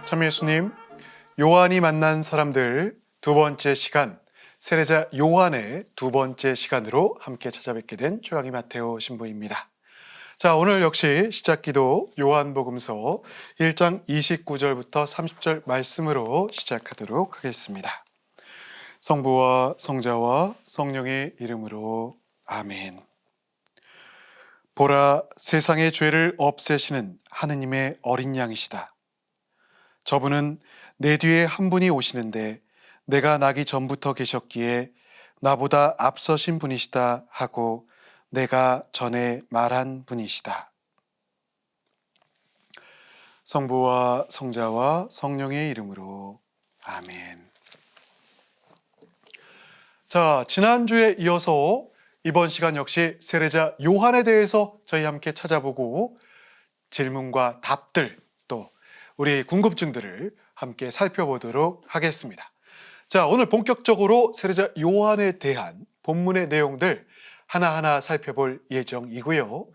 참 예수님, 요한이 만난 사람들 두 번째 시간, 세례자 요한의 두 번째 시간으로 함께 찾아뵙게 된 조양희 마테오 신부입니다. 자, 오늘 역시 시작기도 요한복음서 1장 29절부터 30절 말씀으로 시작하도록 하겠습니다. 성부와 성자와 성령의 이름으로 아멘. 보라, 세상의 죄를 없애시는 하느님의 어린 양이시다. 저분은 내 뒤에 한 분이 오시는데 내가 나기 전부터 계셨기에 나보다 앞서신 분이시다 하고 내가 전에 말한 분이시다. 성부와 성자와 성령의 이름으로 아멘. 자, 지난주에 이어서 이번 시간 역시 세례자 요한에 대해서 저희 함께 찾아보고 질문과 답들 또 우리 궁금증들을 함께 살펴보도록 하겠습니다. 자, 오늘 본격적으로 세례자 요한에 대한 본문의 내용들 하나하나 살펴볼 예정이고요.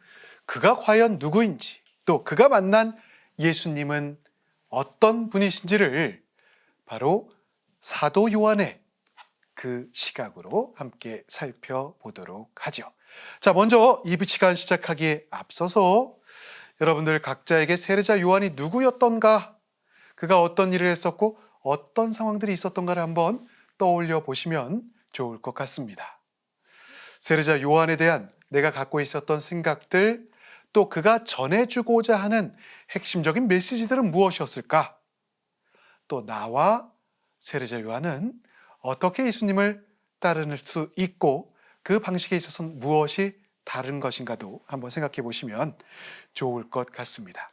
그가 과연 누구인지 또 그가 만난 예수님은 어떤 분이신지를 바로 사도 요한의 그 시각으로 함께 살펴보도록 하죠. 자, 먼저 이 시간 시작하기에 앞서서 여러분들 각자에게 세례자 요한이 누구였던가, 그가 어떤 일을 했었고 어떤 상황들이 있었던가를 한번 떠올려 보시면 좋을 것 같습니다. 세례자 요한에 대한 내가 갖고 있었던 생각들, 또 그가 전해주고자 하는 핵심적인 메시지들은 무엇이었을까? 또 나와 세례자 요한은 어떻게 예수님을 따를 수 있고 그 방식에 있어서는 무엇이 다른 것인가도 한번 생각해 보시면 좋을 것 같습니다.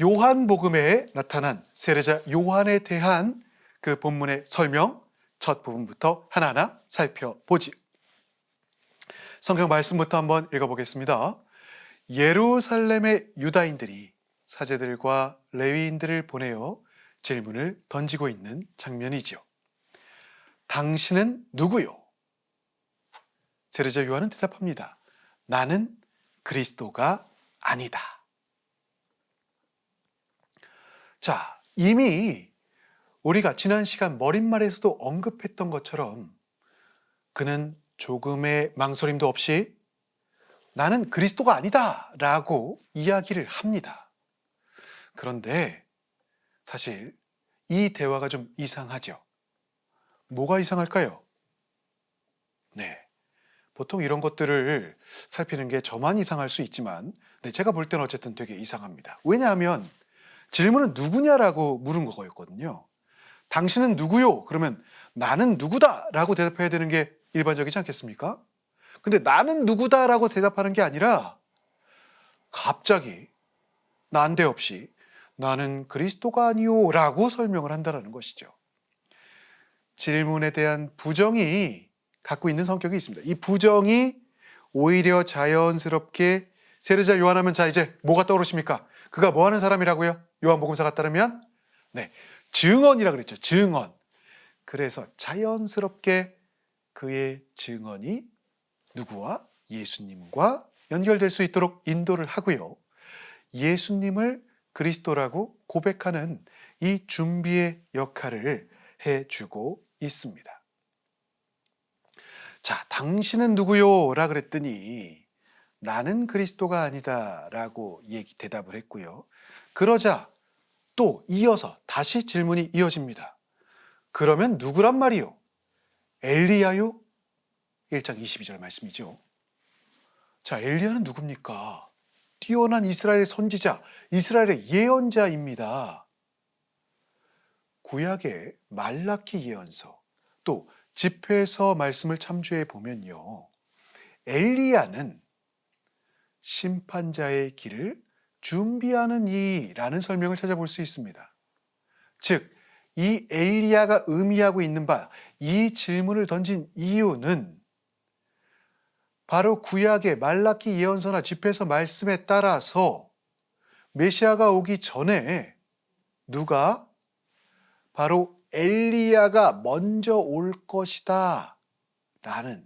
요한복음에 나타난 세례자 요한에 대한 그 본문의 설명, 첫 부분부터 하나하나 살펴보지. 성경 말씀부터 한번 읽어보겠습니다. 예루살렘의 유다인들이 사제들과 레위인들을 보내어 질문을 던지고 있는 장면이지요. 당신은 누구요? 세례자 요한은 대답합니다. 나는 그리스도가 아니다. 자, 이미 우리가 지난 시간 머릿말에서도 언급했던 것처럼 그는 조금의 망설임도 없이 나는 그리스도가 아니다 라고 이야기를 합니다. 그런데 사실 이 대화가 좀 이상하죠. 뭐가 이상할까요? 네, 보통 이런 것들을 살피는 게 저만 이상할 수 있지만 제가 볼 때는 어쨌든 되게 이상합니다. 왜냐하면 질문은 누구냐라고 물은 거였거든요. 당신은 누구요? 그러면 나는 누구다 라고 대답해야 되는 게 일반적이지 않겠습니까? 근데 나는 누구다 라고 대답하는 게 아니라 갑자기 난데없이 나는 그리스도가 아니오 라고 설명을 한다는 것이죠. 질문에 대한 부정이 갖고 있는 성격이 있습니다. 이 부정이 오히려 자연스럽게 세례자 요한하면 자 이제 뭐가 떠오르십니까? 그가 뭐 하는 사람이라고요? 요한복음서가 따르면 증언이라 그랬죠. 증언. 그래서 자연스럽게 그의 증언이 누구와? 예수님과 연결될 수 있도록 인도를 하고요. 예수님을 그리스도라고 고백하는 이 준비의 역할을 해주고 있습니다. 자, 당신은 누구요? 라 그랬더니 나는 그리스도가 아니다 라고 대답을 했고요. 그러자 또 이어서 다시 질문이 이어집니다. 그러면 누구란 말이요? 엘리야요? 1장 22절 말씀이죠. 자, 엘리야는 누굽니까? 뛰어난 이스라엘의 선지자, 이스라엘의 예언자입니다. 구약의 말라키 예언서, 또 집회서 말씀을 참조해 보면요. 엘리야는 심판자의 길을 준비하는 이라는 설명을 찾아볼 수 있습니다. 즉, 이 엘리야가 의미하고 있는 바, 이 질문을 던진 이유는 바로 구약의 말라키 예언서나 집회서 말씀에 따라서 메시아가 오기 전에 누가 바로 엘리야가 먼저 올 것이다 라는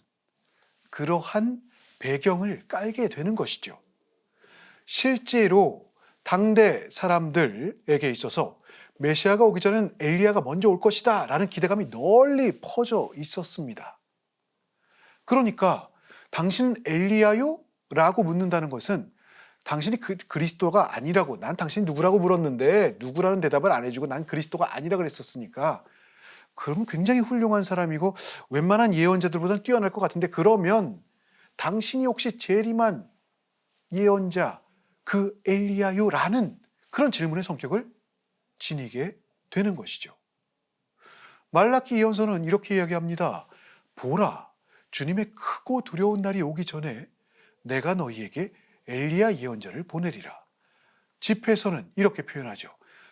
그러한 배경을 깔게 되는 것이죠. 실제로 당대 사람들에게 있어서 메시아가 오기 전엔 엘리야가 먼저 올 것이다 라는 기대감이 널리 퍼져 있었습니다. 그러니까 당신은 엘리야요? 라고 묻는다는 것은 당신이 그리스도가 아니라고, 난 당신이 누구라고 물었는데 누구라는 대답을 안 해주고 난 그리스도가 아니라 그랬었으니까 그러면 굉장히 훌륭한 사람이고 웬만한 예언자들보다는 뛰어날 것 같은데, 그러면 당신이 혹시 재림한 예언자 그 엘리야요? 라는 그런 질문의 성격을 지니게 되는 것이죠. 말라기 예언서는 이렇게 이야기합니다. 보라, 주님의 크고 두려운 날이 오기 전에 내가 너희에게 엘리야 예언자를 보내리라. 집회서는 이렇게 표현하죠.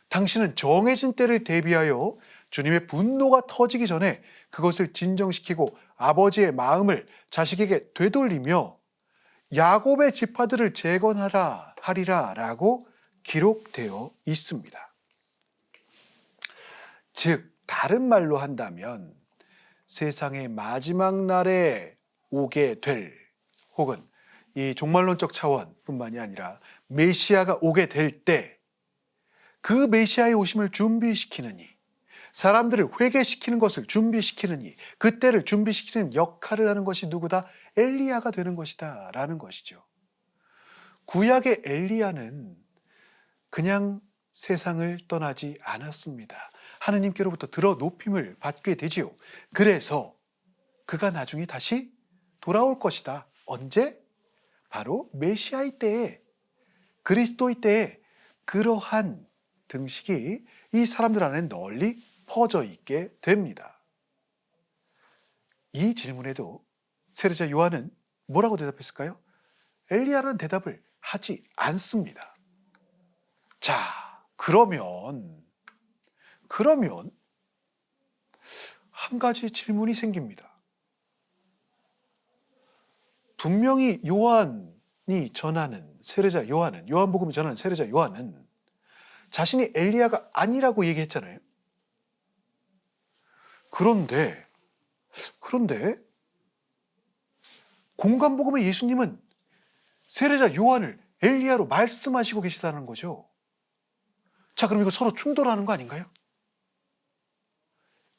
당신은 정해진 때를 대비하여 주님의 분노가 터지기 전에 그것을 진정시키고 아버지의 마음을 자식에게 되돌리며 야곱의 지파들을 재건하라 하리라 라고 기록되어 있습니다. 즉 다른 말로 한다면 세상의 마지막 날에 오게 될, 혹은 이 종말론적 차원뿐만이 아니라 메시아가 오게 될 때 그 메시아의 오심을 준비시키느니, 사람들을 회개시키는 것을 준비시키느니, 그때를 준비시키는 역할을 하는 것이 누구다? 엘리야가 되는 것이다 라는 것이죠. 구약의 엘리야는 그냥 세상을 떠나지 않았습니다. 하느님께로부터 들어 높임을 받게 되지요. 그래서 그가 나중에 다시 돌아올 것이다. 언제? 바로 메시아의 때에, 그리스도의 때에 그러한 등식이 이 사람들 안에 널리 퍼져 있게 됩니다. 이 질문에도 세례자 요한은 뭐라고 대답했을까요? 엘리야라는 대답을 하지 않습니다. 자, 그러면 한 가지 질문이 생깁니다. 분명히 요한이 전하는 세례자 요한은, 요한복음이 전하는 세례자 요한은 자신이 엘리야가 아니라고 얘기했잖아요. 그런데 공관복음의 예수님은 세례자 요한을 엘리야로 말씀하시고 계시다는 거죠. 자, 그럼 이거 서로 충돌하는 거 아닌가요?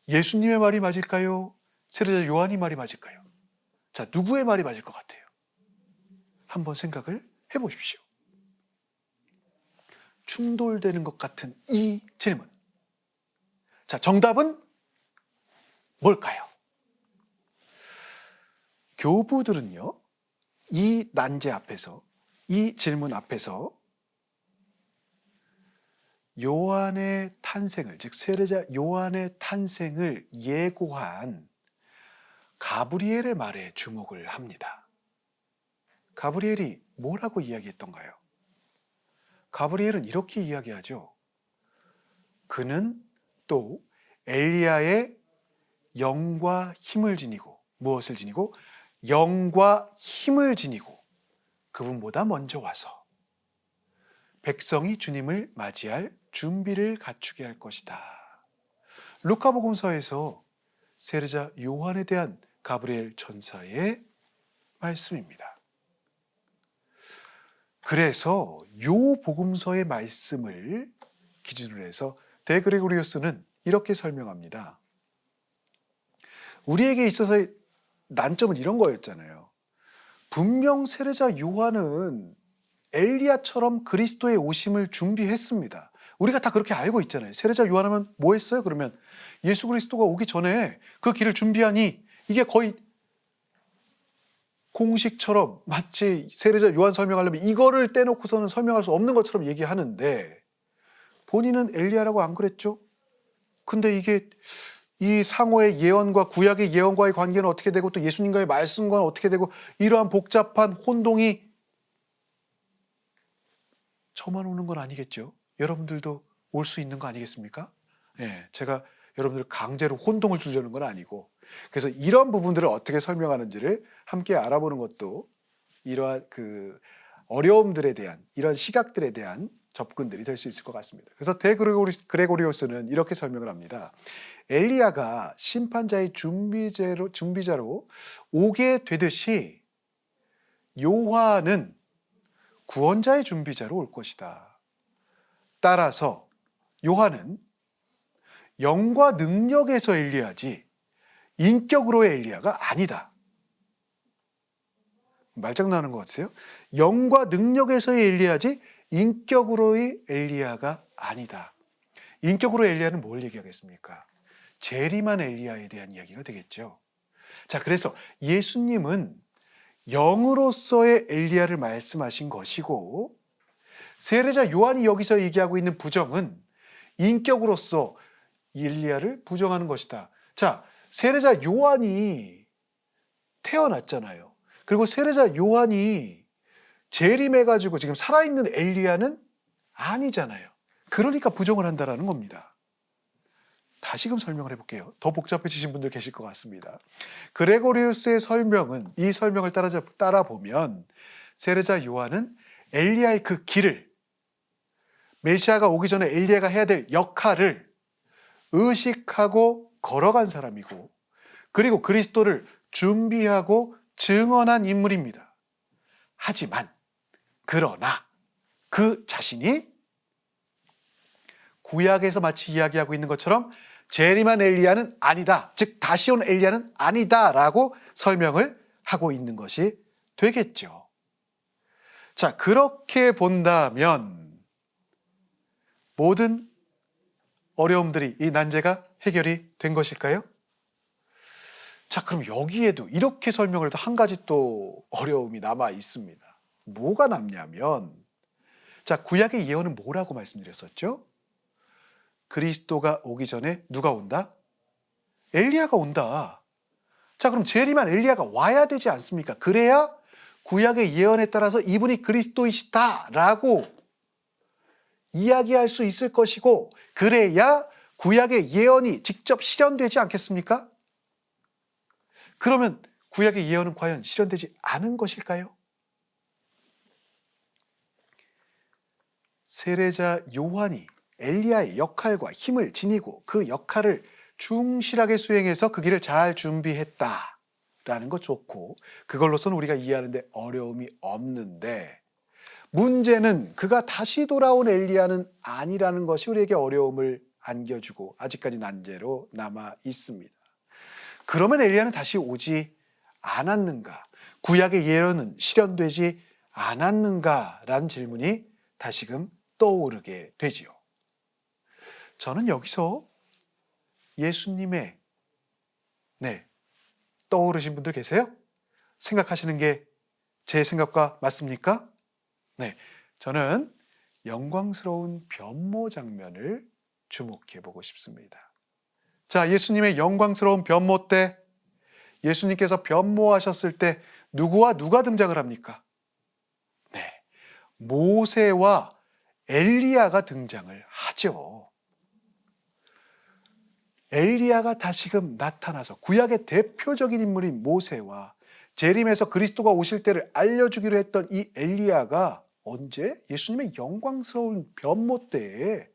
예수님의 말이 맞을까요? 세례자 요한이 말이 맞을까요? 자, 누구의 말이 맞을 것 같아요? 한번 생각을 해보십시오. 충돌되는 것 같은 이 질문. 자, 정답은 뭘까요? 교부들은요, 이 난제 앞에서, 이 질문 앞에서 요한의 탄생을, 즉 세례자 요한의 탄생을 예고한 가브리엘의 말에 주목을 합니다. 가브리엘이 뭐라고 이야기했던가요? 가브리엘은 이렇게 이야기하죠. 그는 또 엘리야의 영과 힘을 지니고, 무엇을 지니고? 영과 힘을 지니고 그분보다 먼저 와서 백성이 주님을 맞이할 준비를 갖추게 할 것이다. 루카복음서에서 세례자 요한에 대한 가브리엘 천사의 말씀입니다. 그래서 요 복음서의 말씀을 기준으로 해서 데그레고리우스는 이렇게 설명합니다. 우리에게 있어서의 난점은 이런 거였잖아요. 분명 세례자 요한은 엘리야처럼 그리스도의 오심을 준비했습니다. 우리가 다 그렇게 알고 있잖아요. 세례자 요한하면 뭐 했어요? 그러면 예수 그리스도가 오기 전에 그 길을 준비하니, 이게 거의 공식처럼 마치 세례자 요한 설명하려면 이거를 떼놓고서는 설명할 수 없는 것처럼 얘기하는데, 본인은 엘리야라고 안 그랬죠? 근데 이게 이 상호의 예언과 구약의 예언과의 관계는 어떻게 되고 또 예수님과의 말씀과는 어떻게 되고, 이러한 복잡한 혼동이 저만 오는 건 아니겠죠? 여러분들도 올 수 있는 거 아니겠습니까? 예, 제가 여러분들 강제로 혼동을 주려는 건 아니고, 그래서 이런 부분들을 어떻게 설명하는지를 함께 알아보는 것도 이러한 그 어려움들에 대한, 이런 시각들에 대한 접근들이 될 수 있을 것 같습니다. 그래서 데그레고리오스는 이렇게 설명을 합니다. 엘리야가 심판자의 준비자로 오게 되듯이 요한은 구원자의 준비자로 올 것이다. 따라서 요한은 영과 능력에서 엘리야지 인격으로의 엘리야가 아니다. 말장난하는 것 같으세요? 영과 능력에서의 엘리야지 인격으로의 엘리야가 아니다. 인격으로 엘리야는 뭘 얘기하겠습니까? 재림한 엘리야에 대한 이야기가 되겠죠. 자, 그래서 예수님은 영으로서의 엘리야를 말씀하신 것이고, 세례자 요한이 여기서 얘기하고 있는 부정은 인격으로서 엘리야를 부정하는 것이다. 자, 세례자 요한이 태어났잖아요. 그리고 세례자 요한이 재림해가지고 지금 살아있는 엘리야는 아니잖아요. 그러니까 부정을 한다라는 겁니다. 다시금 설명을 해볼게요. 더 복잡해지신 분들 계실 것 같습니다. 그레고리우스의 설명은, 이 설명을 따라 보면 세례자 요한은 엘리야의 그 길을, 메시아가 오기 전에 엘리야가 해야 될 역할을 의식하고 걸어간 사람이고, 그리고 그리스도를 준비하고 증언한 인물입니다. 하지만 그러나 그 자신이 구약에서 마치 이야기하고 있는 것처럼 재림한 엘리야는 아니다. 즉 다시 온 엘리야는 아니다라고 설명을 하고 있는 것이 되겠죠. 자, 그렇게 본다면 모든 어려움들이, 이 난제가 해결이 된 것일까요? 자, 그럼 여기에도 이렇게 설명을 해도 한 가지 또 어려움이 남아 있습니다. 뭐가 남냐면, 자, 구약의 예언은 뭐라고 말씀드렸었죠? 그리스도가 오기 전에 누가 온다? 엘리야가 온다. 자, 그럼 재림한 엘리야가 와야 되지 않습니까? 그래야 구약의 예언에 따라서 이분이 그리스도이시다라고 이야기할 수 있을 것이고, 그래야 구약의 예언이 직접 실현되지 않겠습니까? 그러면 구약의 예언은 과연 실현되지 않은 것일까요? 세례자 요한이 엘리야의 역할과 힘을 지니고 그 역할을 충실하게 수행해서 그 길을 잘 준비했다라는 것 좋고, 그걸로서는 우리가 이해하는데 어려움이 없는데, 문제는 그가 다시 돌아온 엘리야는 아니라는 것이 우리에게 어려움을 안겨주고 아직까지 난제로 남아 있습니다. 그러면 엘리야는 다시 오지 않았는가? 구약의 예언은 실현되지 않았는가라는 질문이 다시금 떠오르게 되지요. 저는 여기서 예수님의, 떠오르신 분들 계세요? 생각하시는 게 제 생각과 맞습니까? 네, 저는 영광스러운 변모 장면을 주목해 보고 싶습니다. 자, 예수님의 영광스러운 변모 때, 예수님께서 변모하셨을 때 누구와 누가 등장을 합니까? 네, 모세와 엘리야가 등장을 하죠. 엘리야가 다시금 나타나서 구약의 대표적인 인물인 모세와 재림에서 그리스도가 오실 때를 알려주기로 했던 이 엘리야가 언제? 예수님의 영광스러운 변모 때에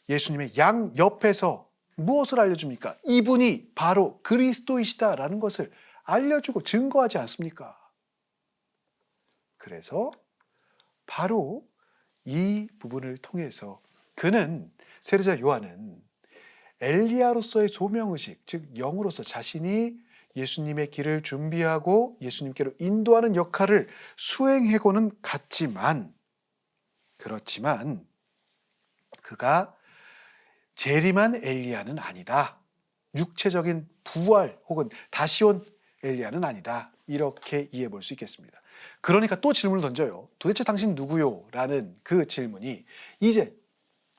예수님의 양 옆에서 무엇을 알려줍니까? 이분이 바로 그리스도이시다라는 것을 알려주고 증거하지 않습니까? 그래서 바로 이 부분을 통해서 세례자 요한은 엘리야로서의 소명의식, 즉 영으로서 자신이 예수님의 길을 준비하고 예수님께로 인도하는 역할을 수행하고는 갔지만, 그렇지만 그가 재림한 엘리야는 아니다. 육체적인 부활 혹은 다시 온 엘리야는 아니다. 이렇게 이해해 볼 수 있겠습니다. 그러니까 또 질문을 던져요. 도대체 당신 누구요? 라는 그 질문이 이제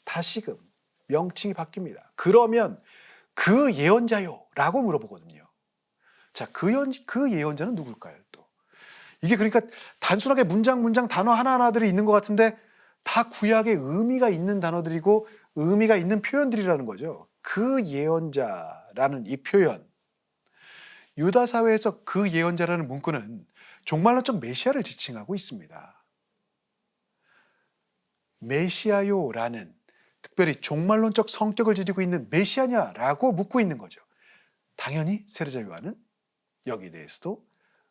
다시금 명칭이 바뀝니다. 그러면 그 예언자요? 라고 물어보거든요. 자, 그 예언자는 누굴까요? 또 이게 그러니까 단순하게 문장 단어 하나하나들이 있는 것 같은데 다 구약의 의미가 있는 단어들이고 의미가 있는 표현들이라는 거죠. 그 예언자라는 이 표현, 유다 사회에서 그 예언자라는 문구는 종말론적 메시아를 지칭하고 있습니다. 메시아요라는, 특별히 종말론적 성격을 지니고 있는 메시아냐라고 묻고 있는 거죠. 당연히 세례자 요한은 여기에 대해서도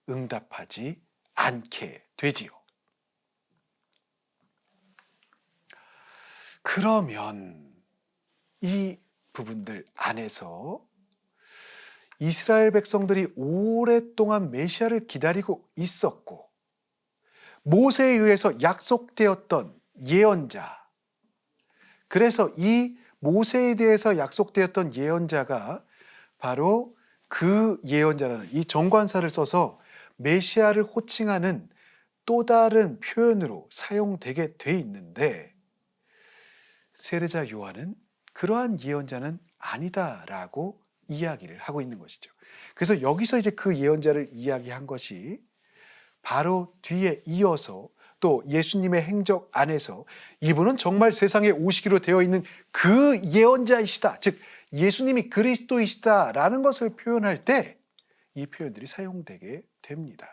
응답하지 않게 되지요. 그러면 이 부분들 안에서 이스라엘 백성들이 오랫동안 메시아를 기다리고 있었고 모세에 의해서 약속되었던 예언자, 그래서 이 모세에 대해서 약속되었던 예언자가 바로 그 예언자라는 이 정관사를 써서 메시아를 호칭하는 또 다른 표현으로 사용되게 돼 있는데, 세례자 요한은 그러한 예언자는 아니다라고 이야기를 하고 있는 것이죠. 그래서 여기서 이제 그 예언자를 이야기한 것이 바로 뒤에 이어서 또 예수님의 행적 안에서 이분은 정말 세상에 오시기로 되어 있는 그 예언자이시다, 즉 예수님이 그리스도이시다라는 것을 표현할 때 이 표현들이 사용되게 됩니다.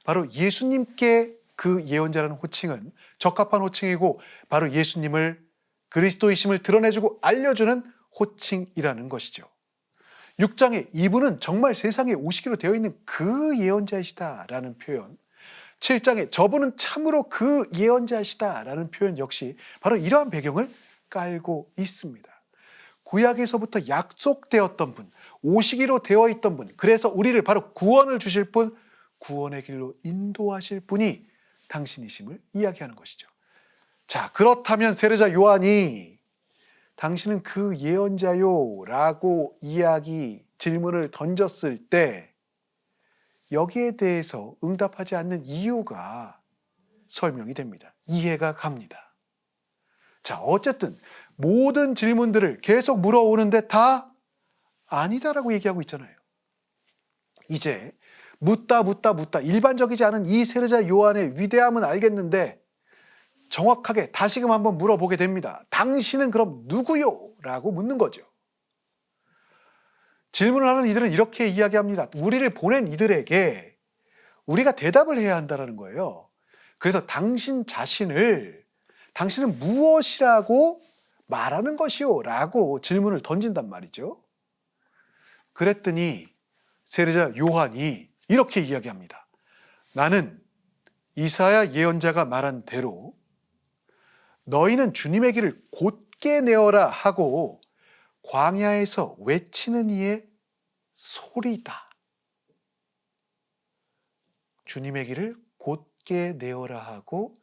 바로 예수님께 그 예언자라는 호칭은 적합한 호칭이고 바로 예수님을 그리스도이심을 드러내주고 알려주는 호칭이라는 것이죠. 6장에 이분은 정말 세상에 오시기로 되어 있는 그 예언자이시다라는 표현, 7장에 저분은 참으로 그 예언자이시다라는 표현 역시 바로 이러한 배경을 깔고 있습니다. 구약에서부터 약속되었던 분, 오시기로 되어 있던 분, 그래서 우리를 바로 구원을 주실 분, 구원의 길로 인도하실 분이 당신이심을 이야기하는 것이죠. 자, 그렇다면 세례자 요한이 당신은 그 예언자요 라고 질문을 던졌을 때 여기에 대해서 응답하지 않는 이유가 설명이 됩니다. 이해가 갑니다. 자, 어쨌든 모든 질문들을 계속 물어오는데 다 아니다라고 얘기하고 있잖아요. 이제 묻다 일반적이지 않은 이 세례자 요한의 위대함은 알겠는데 정확하게 다시금 한번 물어보게 됩니다. 당신은 그럼 누구요? 라고 묻는 거죠. 질문을 하는 이들은 이렇게 이야기합니다. 우리를 보낸 이들에게 우리가 대답을 해야 한다는 거예요. 그래서 당신은 무엇이라고 말하는 것이요? 라고 질문을 던진단 말이죠. 그랬더니 세례자 요한이 이렇게 이야기합니다. 나는 이사야 예언자가 말한 대로 너희는 주님의 길을 곧게 내어라 하고 광야에서 외치는 이의 소리다. 주님의 길을 곧게 내어라 하고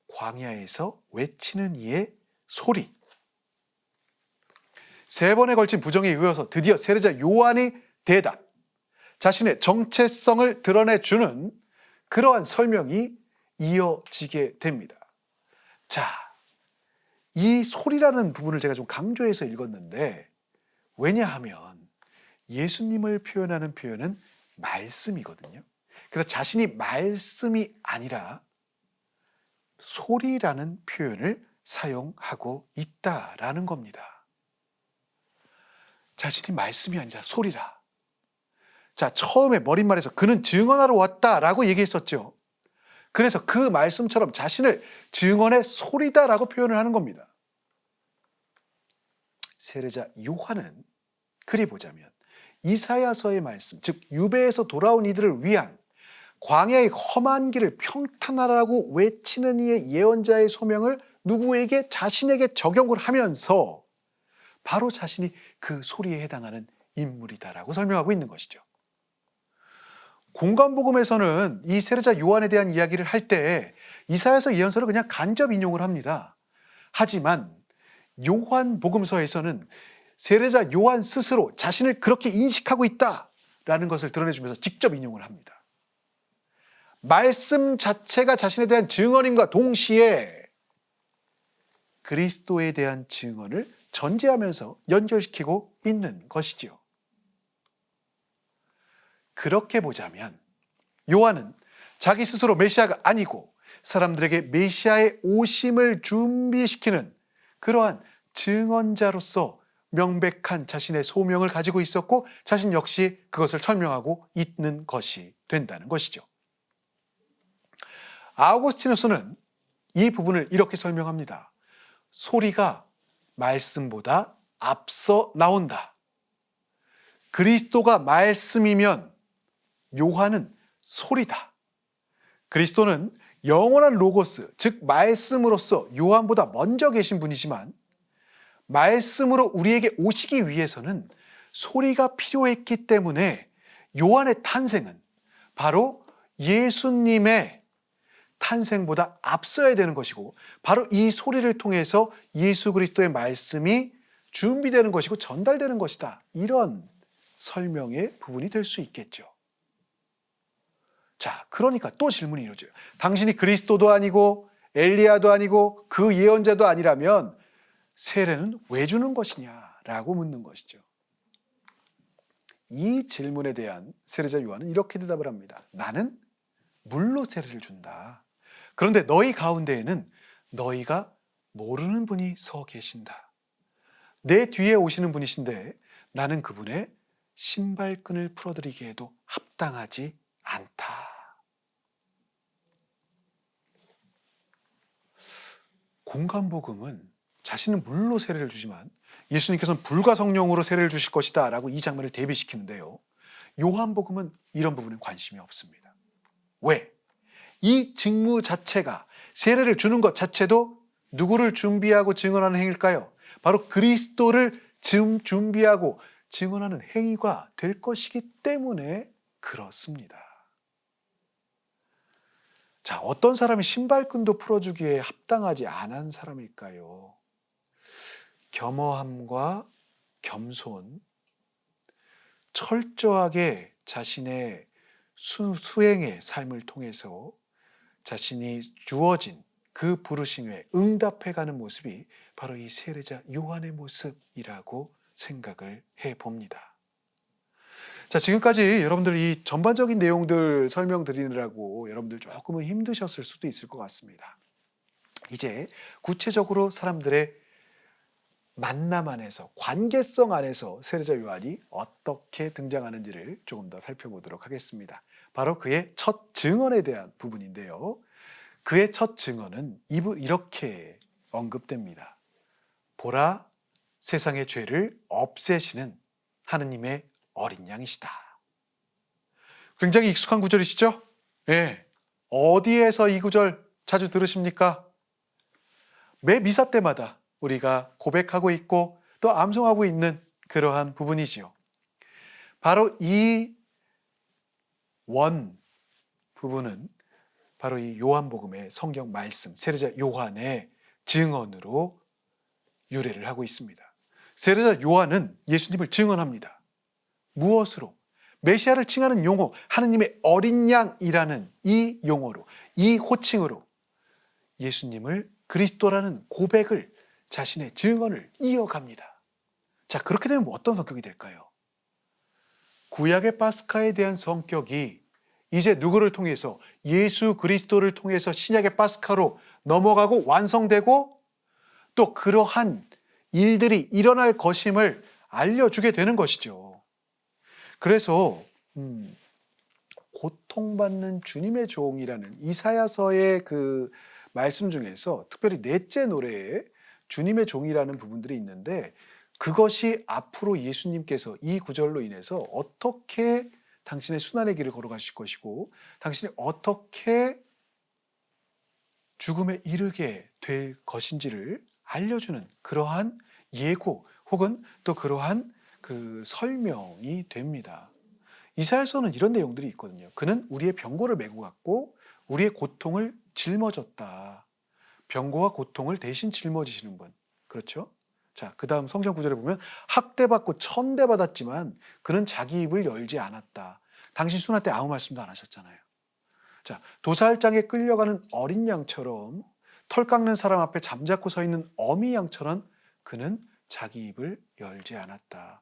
광야에서 외치는 이의 소리. 3번에 걸친 부정에 이어서 드디어 세례자 요한의 대답, 자신의 정체성을 드러내주는 그러한 설명이 이어지게 됩니다. 자, 이 소리라는 부분을 제가 좀 강조해서 읽었는데, 왜냐하면 예수님을 표현하는 표현은 말씀이거든요. 그래서 자신이 말씀이 아니라 소리라는 표현을 사용하고 있다라는 겁니다. 자신이 말씀이 아니라 소리라. 자, 처음에 머릿말에서 그는 증언하러 왔다라고 얘기했었죠. 그래서 그 말씀처럼 자신을 증언의 소리다라고 표현을 하는 겁니다. 세례자 요한은 그리 보자면 이사야서의 말씀, 즉 유배에서 돌아온 이들을 위한 광야의 험한 길을 평탄하라고 외치는 이의 예언자의 소명을 누구에게? 자신에게 적용을 하면서 바로 자신이 그 소리에 해당하는 인물이다라고 설명하고 있는 것이죠. 공관복음에서는 이 세례자 요한에 대한 이야기를 할 때 이사야서 예언서를 그냥 간접 인용을 합니다. 하지만 요한복음서에서는 세례자 요한 스스로 자신을 그렇게 인식하고 있다라는 것을 드러내주면서 직접 인용을 합니다. 말씀 자체가 자신에 대한 증언임과 동시에 그리스도에 대한 증언을 전제하면서 연결시키고 있는 것이지요. 그렇게 보자면 요한은 자기 스스로 메시아가 아니고 사람들에게 메시아의 오심을 준비시키는 그러한 증언자로서 명백한 자신의 소명을 가지고 있었고 자신 역시 그것을 설명하고 있는 것이 된다는 것이죠. 아우구스티누스는 이 부분을 이렇게 설명합니다. 소리가 말씀보다 앞서 나온다. 그리스도가 말씀이면 요한은 소리다. 그리스도는 영원한 로고스, 즉 말씀으로서 요한보다 먼저 계신 분이지만 말씀으로 우리에게 오시기 위해서는 소리가 필요했기 때문에 요한의 탄생은 바로 예수님의 탄생보다 앞서야 되는 것이고, 바로 이 소리를 통해서 예수 그리스도의 말씀이 준비되는 것이고 전달되는 것이다. 이런 설명의 부분이 될 수 있겠죠. 자, 그러니까 또 질문이 이루어져요. 당신이 그리스도도 아니고 엘리야도 아니고 그 예언자도 아니라면 세례는 왜 주는 것이냐라고 묻는 것이죠. 이 질문에 대한 세례자 요한은 이렇게 대답을 합니다. 나는 물로 세례를 준다. 그런데 너희 가운데에는 너희가 모르는 분이 서 계신다. 내 뒤에 오시는 분이신데 나는 그분의 신발끈을 풀어드리기에도 합당하지 않다. 공간복음은 자신은 물로 세례를 주지만 예수님께서는 불과 성령으로 세례를 주실 것이다 라고 이 장면을 대비시키는데요. 요한복음은 이런 부분에 관심이 없습니다. 왜? 이 직무 자체가, 세례를 주는 것 자체도 누구를 준비하고 증언하는 행위일까요? 바로 그리스도를 준비하고 증언하는 행위가 될 것이기 때문에 그렇습니다. 자, 어떤 사람이 신발끈도 풀어주기에 합당하지 않은 사람일까요? 겸허함과 겸손, 철저하게 자신의 수행의 삶을 통해서 자신이 주어진 그 부르심에 응답해가는 모습이 바로 이 세례자 요한의 모습이라고 생각을 해봅니다. 자, 지금까지 여러분들 이 전반적인 내용들 설명드리느라고 여러분들 조금은 힘드셨을 수도 있을 것 같습니다. 이제 구체적으로 사람들의 만남 안에서, 관계성 안에서 세례자 요한이 어떻게 등장하는지를 조금 더 살펴보도록 하겠습니다. 바로 그의 첫 증언에 대한 부분인데요. 그의 첫 증언은 이렇게 언급됩니다. 보라, 세상의 죄를 없애시는 하느님의 어린 양이시다. 굉장히 익숙한 구절이시죠? 네. 어디에서 이 구절 자주 들으십니까? 매 미사 때마다 우리가 고백하고 있고 또 암송하고 있는 그러한 부분이지요. 바로 이 원 부분은 바로 이 요한복음의 성경 말씀, 세례자 요한의 증언으로 유래를 하고 있습니다. 세례자 요한은 예수님을 증언합니다. 무엇으로? 메시아를 칭하는 용어, 하느님의 어린 양이라는 이 용어로, 이 호칭으로 예수님을 그리스도라는 고백을, 자신의 증언을 이어갑니다. 자, 그렇게 되면 어떤 성격이 될까요? 구약의 파스카에 대한 성격이 이제 누구를 통해서? 예수 그리스도를 통해서 신약의 파스카로 넘어가고 완성되고 또 그러한 일들이 일어날 것임을 알려주게 되는 것이죠. 그래서 고통받는 주님의 종이라는 이사야서의 그 말씀 중에서 특별히 넷째 노래에 주님의 종이라는 부분들이 있는데, 그것이 앞으로 예수님께서 이 구절로 인해서 어떻게 당신의 순환의 길을 걸어가실 것이고 당신이 어떻게 죽음에 이르게 될 것인지를 알려주는 그러한 예고 혹은 또 그러한 그 설명이 됩니다. 이사야서는 이런 내용들이 있거든요. 그는 우리의 병고를 메고 갔고 우리의 고통을 짊어졌다. 병고와 고통을 대신 짊어지시는 분. 그렇죠? 자, 그 다음 성경 구절에 보면 학대받고 천대받았지만 그는 자기 입을 열지 않았다. 당신 순환 때 아무 말씀도 안 하셨잖아요. 자, 도살장에 끌려가는 어린 양처럼, 털 깎는 사람 앞에 잠자코 서 있는 어미 양처럼 그는 자기 입을 열지 않았다.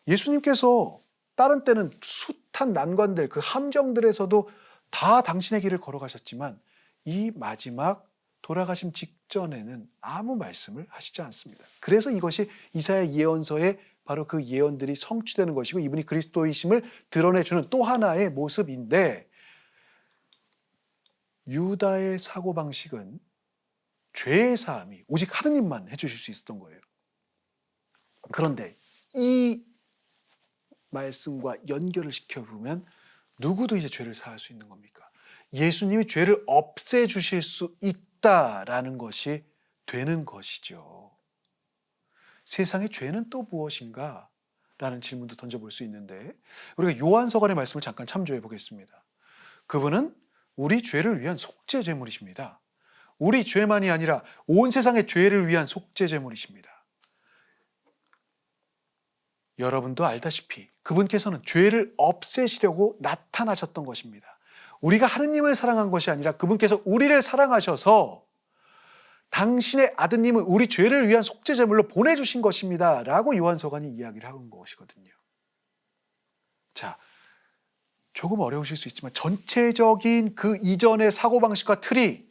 예수님께서 다른 때는 숱한 난관들, 그 함정들에서도 다 당신의 길을 걸어가셨지만 이 마지막 돌아가심 직전에는 아무 말씀을 하시지 않습니다. 그래서 이것이 이사야 예언서의 바로 그 예언들이 성취되는 것이고 이분이 그리스도이심을 드러내주는 또 하나의 모습인데, 유다의 사고방식은 죄의 사함이 오직 하느님만 해주실 수 있었던 거예요. 그런데 이 말씀과 연결을 시켜보면 누구도 이제 죄를 사할 수 있는 겁니까? 예수님이 죄를 없애주실 수 있다라는 것이 되는 것이죠. 세상의 죄는 또 무엇인가? 라는 질문도 던져볼 수 있는데 우리가 요한서간의 말씀을 잠깐 참조해 보겠습니다. 그분은 우리 죄를 위한 속죄 제물이십니다. 우리 죄만이 아니라 온 세상의 죄를 위한 속죄 제물이십니다. 여러분도 알다시피 그분께서는 죄를 없애시려고 나타나셨던 것입니다. 우리가 하느님을 사랑한 것이 아니라 그분께서 우리를 사랑하셔서 당신의 아드님은 우리 죄를 위한 속죄 제물로 보내주신 것입니다 라고 요한서간이 이야기를 하는 것이거든요. 자, 조금 어려우실 수 있지만 전체적인 그 이전의 사고방식과 틀이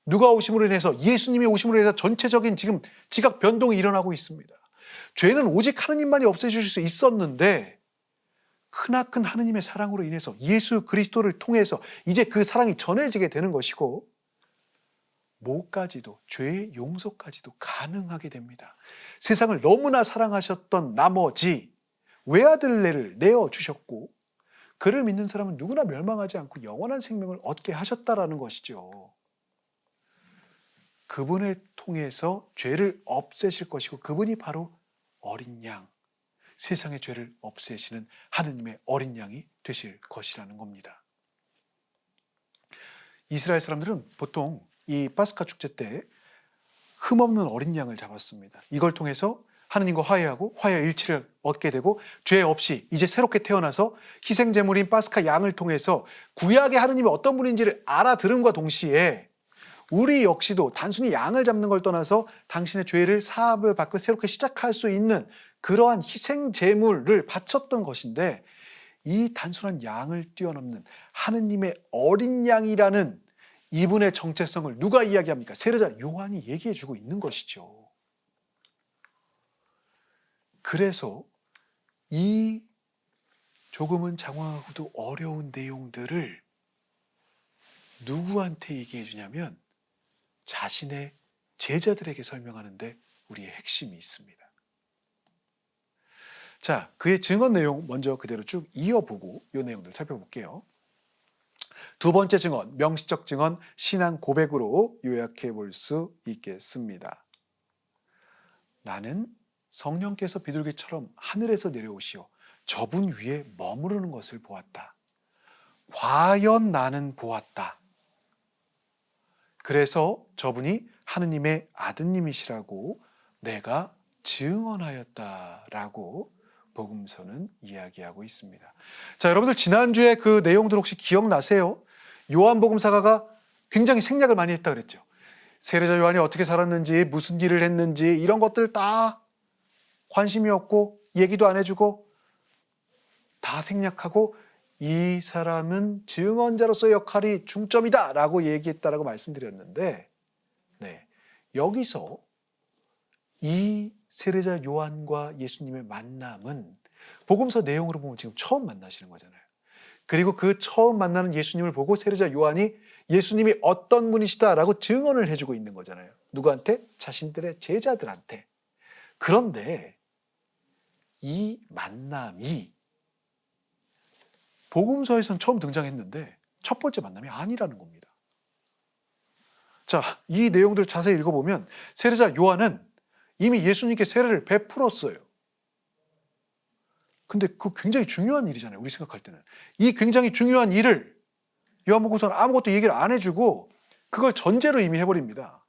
누가 오심으로 인해서, 예수님이 오심으로 인해서 전체적인 지금 지각 변동이 일어나고 있습니다. 죄는 오직 하느님만이 없애주실 수 있었는데 크나큰 하느님의 사랑으로 인해서 예수 그리스도를 통해서 이제 그 사랑이 전해지게 되는 것이고 뭐까지도, 죄의 용서까지도 가능하게 됩니다. 세상을 너무나 사랑하셨던 나머지 외아들내를 내어주셨고 그를 믿는 사람은 누구나 멸망하지 않고 영원한 생명을 얻게 하셨다라는 것이죠. 그분을 통해서 죄를 없애실 것이고 그분이 바로 어린 양, 세상의 죄를 없애시는 하느님의 어린 양이 되실 것이라는 겁니다. 이스라엘 사람들은 보통 이 파스카 축제 때 흠없는 어린 양을 잡았습니다. 이걸 통해서 하느님과 화해하고 화해 일치를 얻게 되고 죄 없이 이제 새롭게 태어나서 희생제물인 파스카 양을 통해서 구약의 하느님이 어떤 분인지를 알아들음과 동시에 우리 역시도 단순히 양을 잡는 걸 떠나서 당신의 죄를 사함을 받고 새롭게 시작할 수 있는 그러한 희생제물을 바쳤던 것인데 이 단순한 양을 뛰어넘는 하느님의 어린 양이라는 이분의 정체성을 누가 이야기합니까? 세례자 요한이 얘기해주고 있는 것이죠. 그래서 이 조금은 장황하고도 어려운 내용들을 누구한테 얘기해 주냐면 자신의 제자들에게 설명하는데 우리의 핵심이 있습니다. 자, 그의 증언 내용 먼저 그대로 쭉 이어보고 이 내용들 살펴볼게요. 두 번째 증언, 명시적 증언, 신앙 고백으로 요약해 볼 수 있겠습니다. 나는 성령께서 비둘기처럼 하늘에서 내려오시어 저분 위에 머무르는 것을 보았다. 과연 나는 보았다. 그래서 저분이 하느님의 아드님이시라고 내가 증언하였다라고 복음서는 이야기하고 있습니다. 자, 여러분들 지난주에 그 내용들 혹시 기억나세요? 요한복음사가가 굉장히 생략을 많이 했다 그랬죠. 세례자 요한이 어떻게 살았는지, 무슨 일을 했는지 이런 것들 다 관심이 없고 얘기도 안 해주고 다 생략하고 이 사람은 증언자로서의 역할이 중점이다 라고 얘기했다라고 말씀드렸는데 여기서 이 세례자 요한과 예수님의 만남은 복음서 내용으로 보면 지금 처음 만나시는 거잖아요. 그리고 그 처음 만나는 예수님을 보고 세례자 요한이 예수님이 어떤 분이시다라고 증언을 해주고 있는 거잖아요. 누구한테? 자신들의 제자들한테. 그런데 이 만남이 복음서에서는 처음 등장했는데 첫 번째 만남이 아니라는 겁니다. 자, 이 내용들을 자세히 읽어보면 세례자 요한은 이미 예수님께 세례를 베풀었어요. 근데 그 굉장히 중요한 일이잖아요. 우리 생각할 때는. 이 굉장히 중요한 일을 요한복음서는 아무것도 얘기를 안 해주고 그걸 전제로 이미 해버립니다.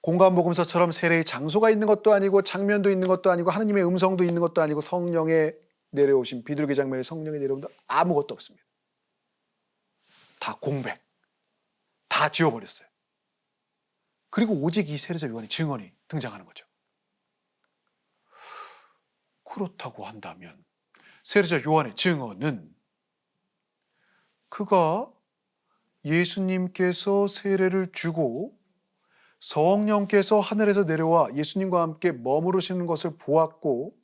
공관복음서처럼 세례의 장소가 있는 것도 아니고 장면도 있는 것도 아니고 하느님의 음성도 있는 것도 아니고 성령의 내려오신 비둘기 장면에 성령이 내려온다 아무것도 없습니다. 다 공백. 다 지워버렸어요. 그리고 오직 이 세례자 요한의 증언이 등장하는 거죠. 그렇다고 한다면 세례자 요한의 증언은 그가 예수님께서 세례를 주고 성령께서 하늘에서 내려와 예수님과 함께 머무르시는 것을 보았고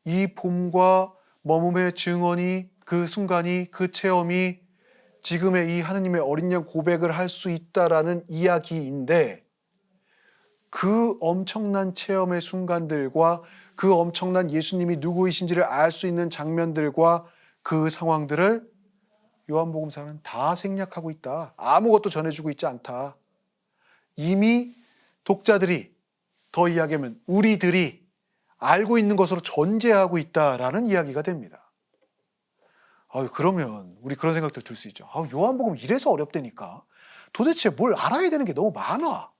이 봄과 머금의 증언이 그 순간이 그 체험이 지금의 이 하느님의 어린 양 고백을 할 수 있다라는 이야기인데 그 엄청난 체험의 순간들과 그 엄청난 예수님이 누구이신지를 알 수 있는 장면들과 그 상황들을 요한복음사는 다 생략하고 있다. 아무것도 전해주고 있지 않다. 이미 독자들이, 더 이야기하면 우리들이 알고 있는 것으로 전제하고 있다라는 이야기가 됩니다. 그러면 우리 그런 생각도 들 수 있죠. 요한복음 이래서 어렵다니까. 도대체 뭘 알아야 되는 게 너무 많아.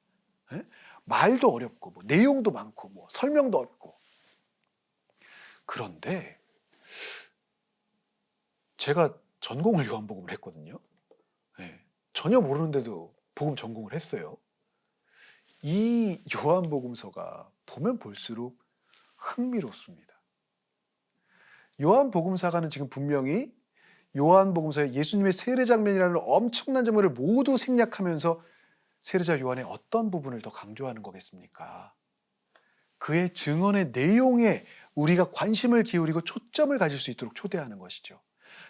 예? 말도 어렵고 내용도 많고 설명도 어렵고. 그런데 제가 전공을 요한복음을 했거든요. 예, 전혀 모르는데도 복음 전공을 했어요. 이 요한복음서가 보면 볼수록 흥미롭습니다. 요한복음사가는 지금 분명히 요한복음서에 예수님의 세례 장면이라는 엄청난 장면을 모두 생략하면서 세례자 요한의 어떤 부분을 더 강조하는 거겠습니까? 그의 증언의 내용에 우리가 관심을 기울이고 초점을 가질 수 있도록 초대하는 것이죠.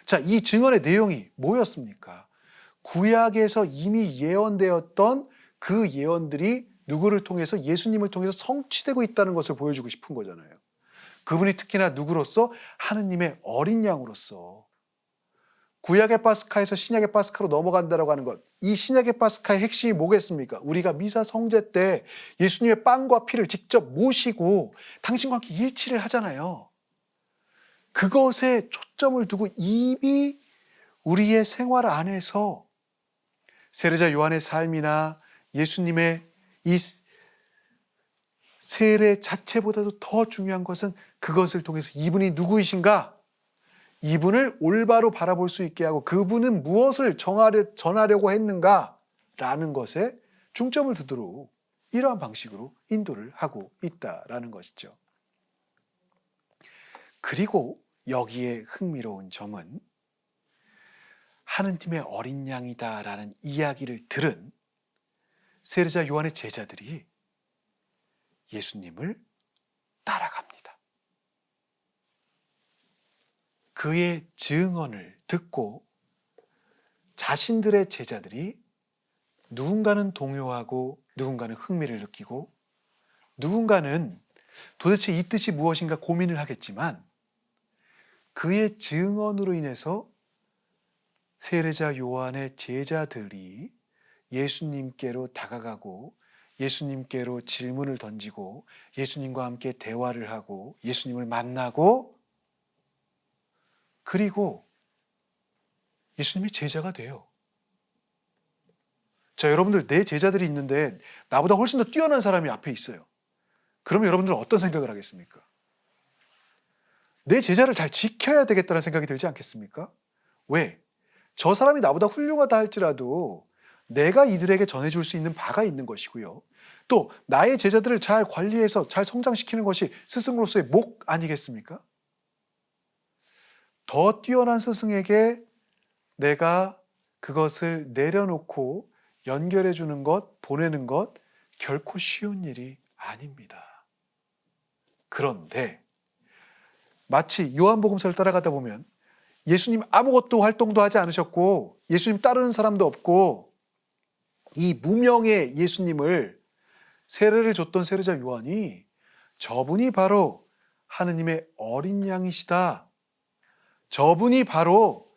자, 이 증언의 내용이 뭐였습니까? 구약에서 이미 예언되었던 그 예언들이 누구를 통해서, 예수님을 통해서 성취되고 있다는 것을 보여주고 싶은 거잖아요. 그분이 특히나 누구로서? 하느님의 어린 양으로서. 구약의 파스카에서 신약의 파스카로 넘어간다라고 하는 것, 이 신약의 파스카의 핵심이 뭐겠습니까? 우리가 미사 성제 때 예수님의 빵과 피를 직접 모시고 당신과 함께 일치를 하잖아요. 그것에 초점을 두고 이미 우리의 생활 안에서 세례자 요한의 삶이나 예수님의 이 세례 자체보다도 더 중요한 것은 그것을 통해서 이분이 누구이신가? 이분을 올바로 바라볼 수 있게 하고 그분은 무엇을 전하려고 했는가라는 것에 중점을 두도록 이러한 방식으로 인도를 하고 있다라는 것이죠. 그리고 여기에 흥미로운 점은 하느님의 어린 양이다라는 이야기를 들은 세례자 요한의 제자들이 예수님을 따라갑니다. 그의 증언을 듣고 자신들의 제자들이 누군가는 동요하고 누군가는 흥미를 느끼고 누군가는 도대체 이 뜻이 무엇인가 고민을 하겠지만 그의 증언으로 인해서 세례자 요한의 제자들이 예수님께로 다가가고 예수님께로 질문을 던지고 예수님과 함께 대화를 하고 예수님을 만나고 그리고 예수님이 제자가 돼요. 자, 여러분들 내 제자들이 있는데 나보다 훨씬 더 뛰어난 사람이 앞에 있어요. 그러면 여러분들은 어떤 생각을 하겠습니까? 내 제자를 잘 지켜야 되겠다는 생각이 들지 않겠습니까? 왜? 저 사람이 나보다 훌륭하다 할지라도 내가 이들에게 전해줄 수 있는 바가 있는 것이고요. 또 나의 제자들을 잘 관리해서 잘 성장시키는 것이 스승으로서의 목 아니겠습니까? 더 뛰어난 스승에게 내가 그것을 내려놓고 연결해 주는 것, 보내는 것 결코 쉬운 일이 아닙니다. 그런데 마치 요한복음서를 따라가다 보면 예수님 아무것도 활동도 하지 않으셨고 예수님 따르는 사람도 없고 이 무명의 예수님을 세례를 줬던 세례자 요한이 저분이 바로 하느님의 어린 양이시다. 저분이 바로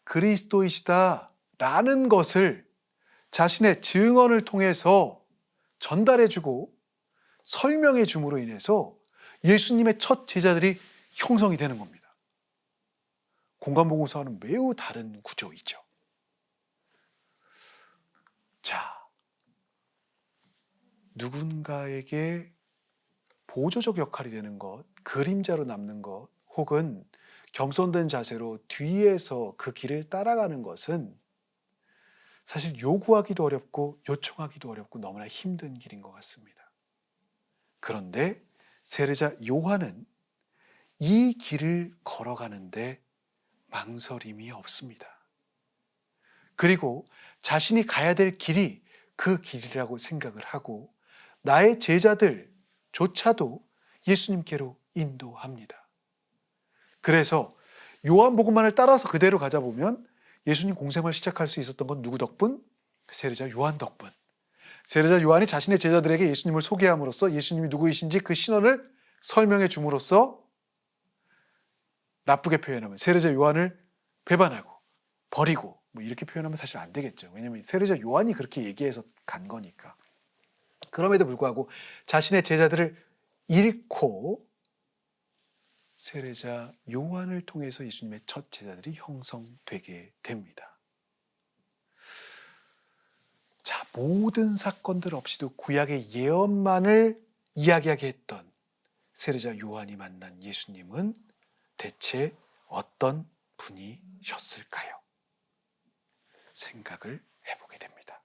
그리스도이시다 라는 것을 자신의 증언을 통해서 전달해주고 설명해 줌으로 인해서 예수님의 첫 제자들이 형성이 되는 겁니다. 공간복음서와는 매우 다른 구조이죠. 자, 누군가에게 보조적 역할이 되는 것, 그림자로 남는 것, 혹은 겸손된 자세로 뒤에서 그 길을 따라가는 것은 사실 요구하기도 어렵고 요청하기도 어렵고 너무나 힘든 길인 것 같습니다. 그런데 세례자 요한은 이 길을 걸어가는데 망설임이 없습니다. 그리고 자신이 가야 될 길이 그 길이라고 생각을 하고 나의 제자들조차도 예수님께로 인도합니다. 그래서 요한복음만을 따라서 그대로 가자 보면 예수님 공생을 시작할 수 있었던 건 누구 덕분? 세례자 요한 덕분. 세례자 요한이 자신의 제자들에게 예수님을 소개함으로써 예수님이 누구이신지 그 신원을 설명해 줌으로써 나쁘게 표현하면 세례자 요한을 배반하고 버리고 뭐 이렇게 표현하면 사실 안 되겠죠. 왜냐하면 세례자 요한이 그렇게 얘기해서 간 거니까. 그럼에도 불구하고 자신의 제자들을 잃고 세례자 요한을 통해서 예수님의 첫 제자들이 형성되게 됩니다. 자, 모든 사건들 없이도 구약의 예언만을 이야기하게 했던 세례자 요한이 만난 예수님은 대체 어떤 분이셨을까요? 생각을 해보게 됩니다.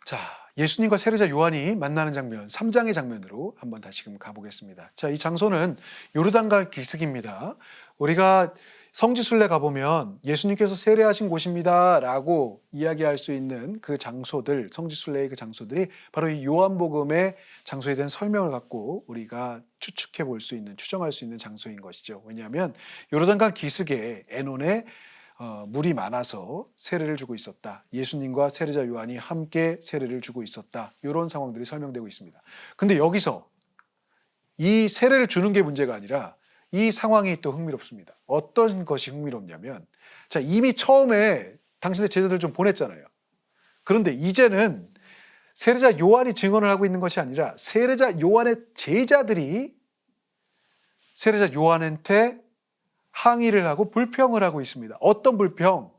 자, 예수님과 세례자 요한이 만나는 장면, 3장의 장면으로 한번 다시금 가보겠습니다. 자, 이 장소는 요르단강 기슭입니다. 우리가 성지순례 가보면 예수님께서 세례하신 곳입니다 라고 이야기할 수 있는 그 장소들, 성지순례의 그 장소들이 바로 이 요한복음의 장소에 대한 설명을 갖고 우리가 추측해 볼 수 있는, 추정할 수 있는 장소인 것이죠. 왜냐하면 요르단강 기슭에 애논에 물이 많아서 세례를 주고 있었다. 예수님과 세례자 요한이 함께 세례를 주고 있었다. 이런 상황들이 설명되고 있습니다. 근데 여기서 이 세례를 주는 게 문제가 아니라 이 상황이 또 흥미롭습니다. 어떤 것이 흥미롭냐면, 자, 이미 처음에 당신의 제자들 좀 보냈잖아요. 그런데 이제는 세례자 요한이 증언을 하고 있는 것이 아니라 세례자 요한의 제자들이 세례자 요한한테 항의를 하고 불평을 하고 있습니다. 어떤 불평?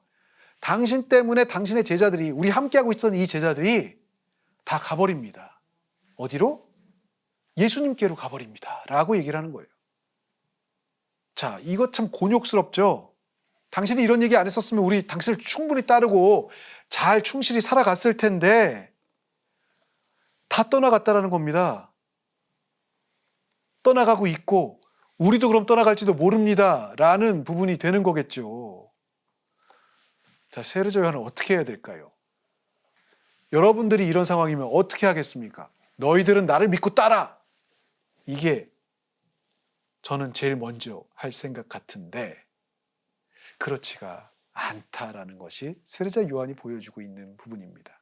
당신 때문에 당신의 제자들이, 우리 함께하고 있던 이 제자들이 다 가버립니다. 어디로? 예수님께로 가버립니다 라고 얘기를 하는 거예요. 자, 이거 참 곤욕스럽죠? 당신이 이런 얘기 안 했었으면 우리 당신을 충분히 따르고 잘 충실히 살아갔을 텐데 다 떠나갔다라는 겁니다. 떠나가고 있고 우리도 그럼 떠나갈지도 모릅니다 라는 부분이 되는 거겠죠. 자, 세례자 요한은 어떻게 해야 될까요? 여러분들이 이런 상황이면 어떻게 하겠습니까? 너희들은 나를 믿고 따라! 이게 저는 제일 먼저 할 생각 같은데 그렇지가 않다라는 것이 세례자 요한이 보여주고 있는 부분입니다.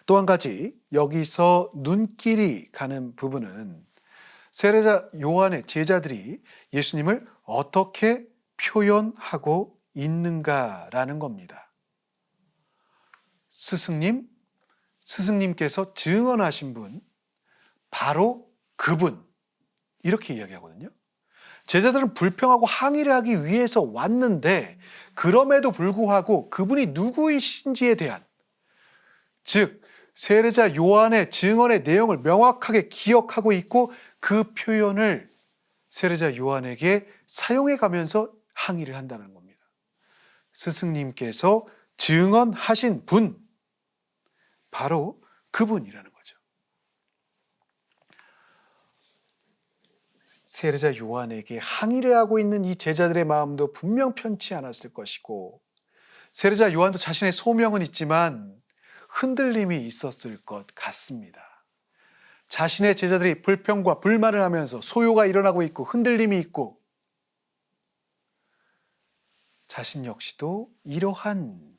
또 한 가지 여기서 눈길이 가는 부분은 세례자 요한의 제자들이 예수님을 어떻게 표현하고 있는가라는 겁니다. 스승님께서 증언하신 분, 바로 그분, 이렇게 이야기하거든요. 제자들은 불평하고 항의를 하기 위해서 왔는데 그럼에도 불구하고 그분이 누구이신지에 대한, 즉 세례자 요한의 증언의 내용을 명확하게 기억하고 있고 그 표현을 세례자 요한에게 사용해 가면서 항의를 한다는 겁니다. 스승님께서 증언하신 분, 바로 그분이라는 거죠. 세례자 요한에게 항의를 하고 있는 이 제자들의 마음도 분명 편치 않았을 것이고 세례자 요한도 자신의 소명은 있지만 흔들림이 있었을 것 같습니다. 자신의 제자들이 불평과 불만을 하면서 소요가 일어나고 있고 흔들림이 있고 자신 역시도 이러한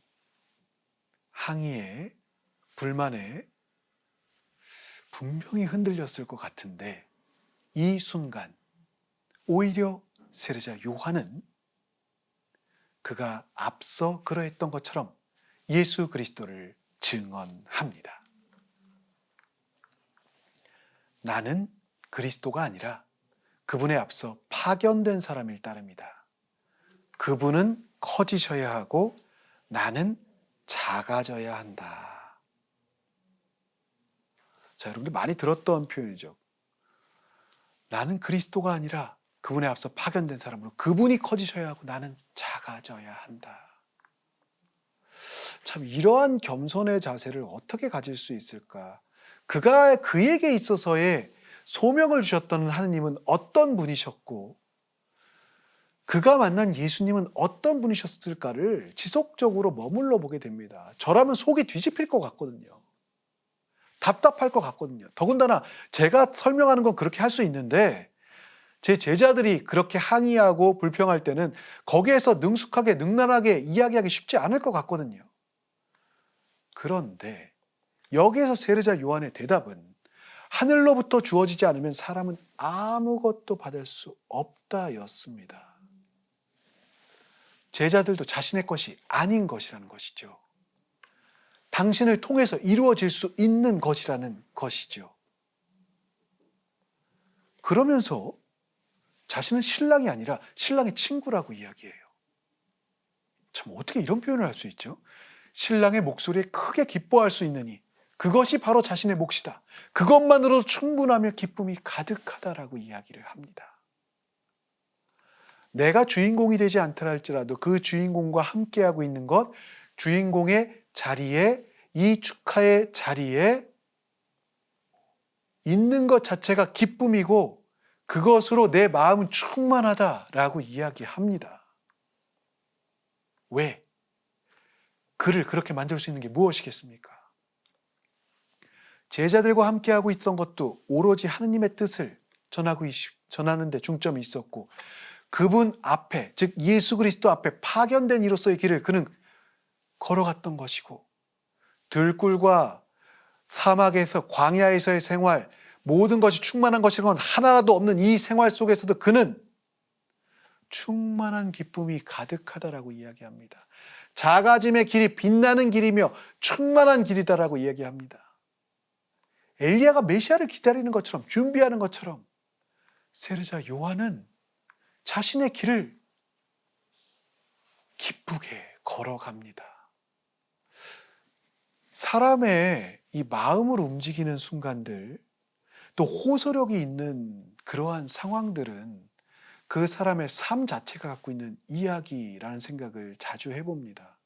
항의에 불만에 분명히 흔들렸을 것 같은데 이 순간 오히려 세례자 요한은 그가 앞서 그러했던 것처럼 예수 그리스도를 증언합니다. 나는 그리스도가 아니라 그분에 앞서 파견된 사람일 따름이다. 그분은 커지셔야 하고 나는 작아져야 한다. 자, 여러분들 많이 들었던 표현이죠. 나는 그리스도가 아니라 그분에 앞서 파견된 사람으로 그분이 커지셔야 하고 나는 작아져야 한다. 참 이러한 겸손의 자세를 어떻게 가질 수 있을까? 그에게 있어서의 소명을 주셨던 하느님은 어떤 분이셨고 그가 만난 예수님은 어떤 분이셨을까를 지속적으로 머물러 보게 됩니다. 저라면 속이 뒤집힐 것 같거든요. 답답할 것 같거든요. 더군다나 제가 설명하는 건 그렇게 할 수 있는데 제 제자들이 그렇게 항의하고 불평할 때는 거기에서 능숙하게 능란하게 이야기하기 쉽지 않을 것 같거든요. 그런데 여기에서 세례자 요한의 대답은 하늘로부터 주어지지 않으면 사람은 아무것도 받을 수 없다였습니다. 제자들도 자신의 것이 아닌 것이라는 것이죠. 당신을 통해서 이루어질 수 있는 것이라는 것이죠. 그러면서 자신은 신랑이 아니라 신랑의 친구라고 이야기해요. 참 어떻게 이런 표현을 할 수 있죠? 신랑의 목소리에 크게 기뻐할 수 있느니 그것이 바로 자신의 몫이다. 그것만으로도 충분하며 기쁨이 가득하다라고 이야기를 합니다. 내가 주인공이 되지 않더라 할지라도 그 주인공과 함께하고 있는 것, 주인공의 자리에, 이 축하의 자리에 있는 것 자체가 기쁨이고 그것으로 내 마음은 충만하다라고 이야기합니다. 왜? 그를 그렇게 만들 수 있는 게 무엇이겠습니까? 제자들과 함께하고 있던 것도 오로지 하느님의 뜻을 전하는 데 중점이 있었고 그분 앞에, 즉 예수 그리스도 앞에 파견된 이로서의 길을 그는 걸어갔던 것이고 들굴과 사막에서 광야에서의 생활, 모든 것이 충만한 것이건 하나라도 없는 이 생활 속에서도 그는 충만한 기쁨이 가득하다라고 이야기합니다. 작아짐의 길이 빛나는 길이며 충만한 길이다라고 이야기합니다. 엘리야가 메시아를 기다리는 것처럼, 준비하는 것처럼 세례자 요한은 자신의 길을 기쁘게 걸어갑니다. 사람의 이 마음을 움직이는 순간들, 또 호소력이 있는 그러한 상황들은 그 사람의 삶 자체가 갖고 있는 이야기라는 생각을 자주 해봅니다.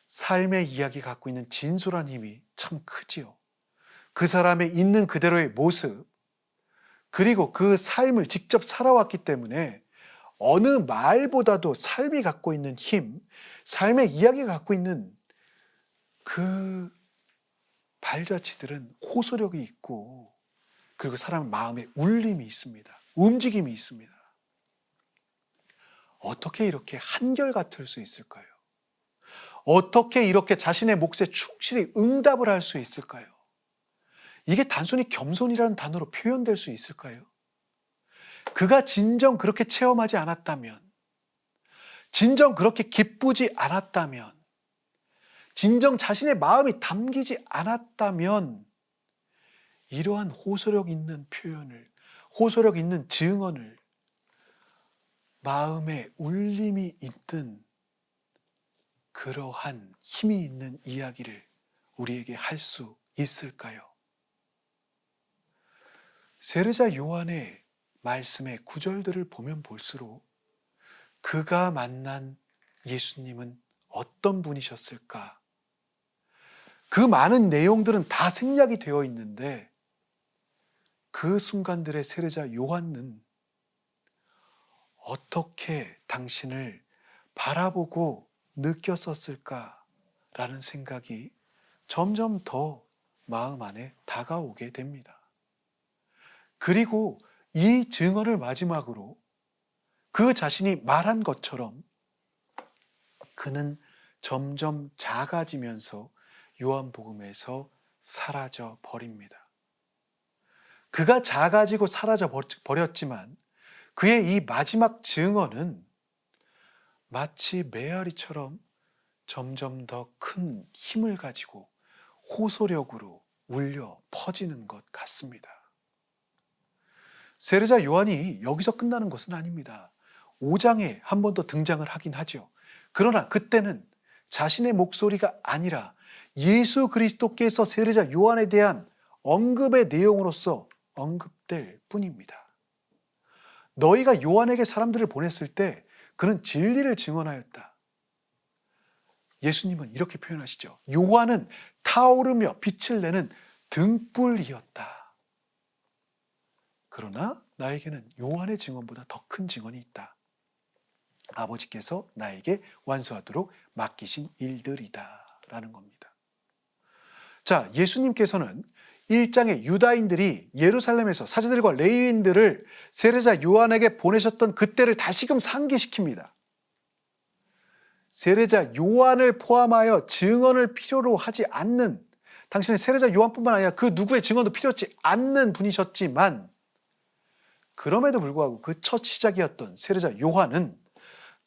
삶의 이야기가 갖고 있는 진솔한 힘이 참 크지요. 그 사람의 있는 그대로의 모습, 그리고 그 삶을 직접 살아왔기 때문에 어느 말보다도 삶이 갖고 있는 힘, 삶의 이야기가 갖고 있는 그 발자취들은 호소력이 있고 그리고 사람 마음에 울림이 있습니다. 움직임이 있습니다. 어떻게 이렇게 한결같을 수 있을까요? 어떻게 이렇게 자신의 몫에 충실히 응답을 할 수 있을까요? 이게 단순히 겸손이라는 단어로 표현될 수 있을까요? 그가 진정 그렇게 체험하지 않았다면, 진정 그렇게 기쁘지 않았다면, 진정 자신의 마음이 담기지 않았다면 이러한 호소력 있는 표현을, 호소력 있는 증언을, 마음에 울림이 있는 그러한 힘이 있는 이야기를 우리에게 할 수 있을까요? 세례자 요한의 말씀의 구절들을 보면 볼수록 그가 만난 예수님은 어떤 분이셨을까? 그 많은 내용들은 다 생략이 되어 있는데 그 순간들의 세례자 요한은 어떻게 당신을 바라보고 느꼈었을까라는 생각이 점점 더 마음 안에 다가오게 됩니다. 그리고 이 증언을 마지막으로 그 자신이 말한 것처럼 그는 점점 작아지면서 요한복음에서 사라져 버립니다. 그가 작아지고 사라져 버렸지만 그의 이 마지막 증언은 마치 메아리처럼 점점 더 큰 힘을 가지고 호소력으로 울려 퍼지는 것 같습니다. 세례자 요한이 여기서 끝나는 것은 아닙니다. 5장에 한 번 더 등장을 하긴 하죠. 그러나 그때는 자신의 목소리가 아니라 예수 그리스도께서 세례자 요한에 대한 언급의 내용으로서 언급될 뿐입니다. 너희가 요한에게 사람들을 보냈을 때 그는 진리를 증언하였다. 예수님은 이렇게 표현하시죠. 요한은 타오르며 빛을 내는 등불이었다. 그러나 나에게는 요한의 증언보다 더 큰 증언이 있다. 아버지께서 나에게 완수하도록 맡기신 일들이다 라는 겁니다. 자, 예수님께서는 1장에 유다인들이 예루살렘에서 사제들과 레위인들을 세례자 요한에게 보내셨던 그때를 다시금 상기시킵니다. 세례자 요한을 포함하여 증언을 필요로 하지 않는, 당신은 세례자 요한뿐만 아니라 그 누구의 증언도 필요치 않는 분이셨지만 그럼에도 불구하고 그 첫 시작이었던 세례자 요한은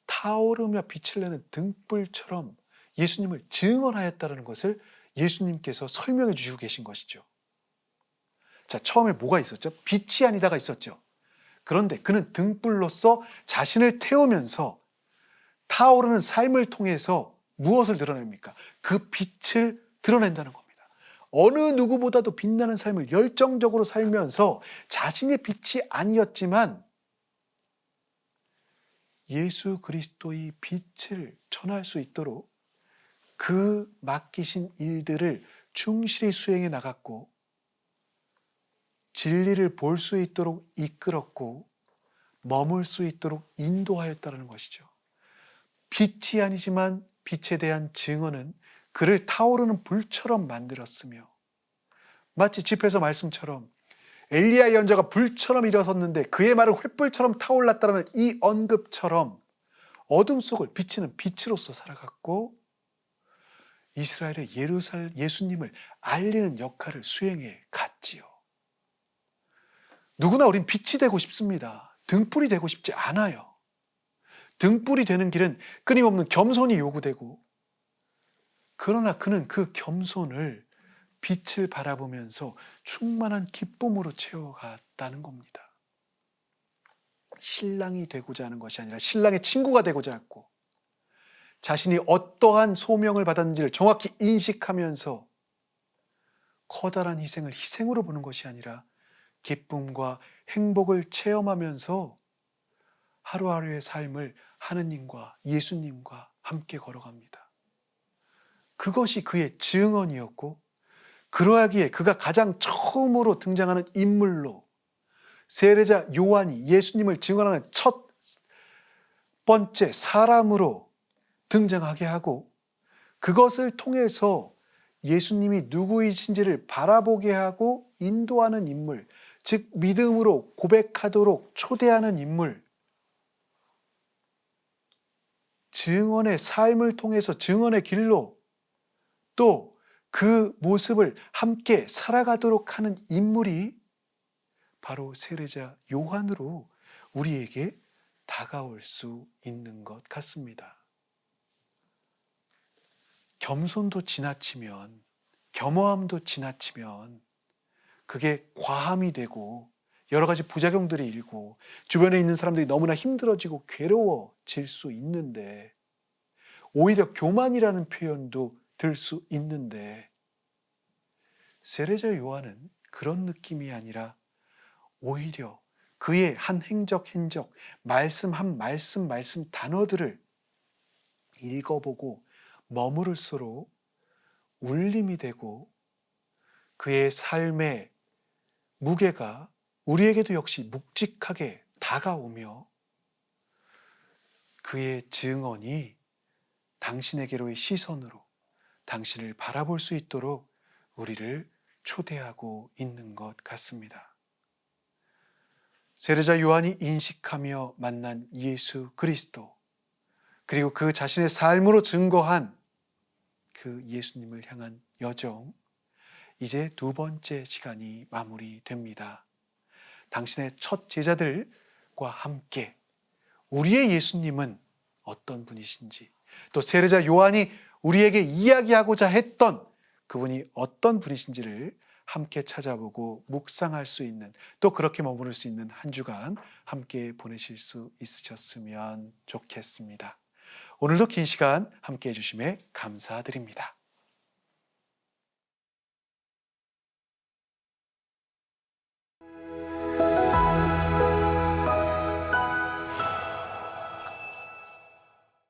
타오르며 빛을 내는 등불처럼 예수님을 증언하였다는 것을 예수님께서 설명해 주시고 계신 것이죠. 자, 처음에 뭐가 있었죠? 빛이 아니다가 있었죠. 그런데 그는 등불로서 자신을 태우면서 타오르는 삶을 통해서 무엇을 드러냅니까? 그 빛을 드러낸다는 겁니다. 어느 누구보다도 빛나는 삶을 열정적으로 살면서 자신의 빛이 아니었지만 예수 그리스도의 빛을 전할 수 있도록 그 맡기신 일들을 충실히 수행해 나갔고 진리를 볼 수 있도록 이끌었고 머물 수 있도록 인도하였다는 것이죠. 빛이 아니지만 빛에 대한 증언은 그를 타오르는 불처럼 만들었으며 마치 집에서 말씀처럼 엘리야 예언자가 불처럼 일어섰는데 그의 말은 횃불처럼 타올랐다는 이 언급처럼 어둠 속을 비치는 빛으로서 살아갔고 이스라엘의 예수님을 알리는 역할을 수행해 갔지요. 누구나 우린 빛이 되고 싶습니다. 등불이 되고 싶지 않아요. 등불이 되는 길은 끊임없는 겸손이 요구되고 그러나 그는 그 겸손을 빛을 바라보면서 충만한 기쁨으로 채워갔다는 겁니다. 신랑이 되고자 하는 것이 아니라 신랑의 친구가 되고자 했고 자신이 어떠한 소명을 받았는지를 정확히 인식하면서 커다란 희생을 희생으로 보는 것이 아니라 기쁨과 행복을 체험하면서 하루하루의 삶을 하느님과 예수님과 함께 걸어갑니다. 그것이 그의 증언이었고 그러하기에 그가 가장 처음으로 등장하는 인물로 세례자 요한이 예수님을 증언하는 첫 번째 사람으로 등장하게 하고 그것을 통해서 예수님이 누구이신지를 바라보게 하고 인도하는 인물, 즉 믿음으로 고백하도록 초대하는 인물, 증언의 삶을 통해서 증언의 길로 또 그 모습을 함께 살아가도록 하는 인물이 바로 세례자 요한으로 우리에게 다가올 수 있는 것 같습니다. 겸손도 지나치면, 겸허함도 지나치면 그게 과함이 되고 여러 가지 부작용들이 일고 주변에 있는 사람들이 너무나 힘들어지고 괴로워질 수 있는데 오히려 교만이라는 표현도 들 수 있는데 세례자 요한은 그런 느낌이 아니라 오히려 그의 한 행적 말씀 한 말씀 단어들을 읽어보고 머무를수록 울림이 되고 그의 삶의 무게가 우리에게도 역시 묵직하게 다가오며 그의 증언이 당신에게로의 시선으로 당신을 바라볼 수 있도록 우리를 초대하고 있는 것 같습니다. 세례자 요한이 인식하며 만난 예수 그리스도 그리고 그 자신의 삶으로 증거한 그 예수님을 향한 여정 이제 두 번째 시간이 마무리됩니다. 당신의 첫 제자들과 함께 우리의 예수님은 어떤 분이신지 또 세례자 요한이 우리에게 이야기하고자 했던 그분이 어떤 분이신지를 함께 찾아보고 묵상할 수 있는 또 그렇게 머무를 수 있는 한 주간 함께 보내실 수 있으셨으면 좋겠습니다. 오늘도 긴 시간 함께 해주심에 감사드립니다.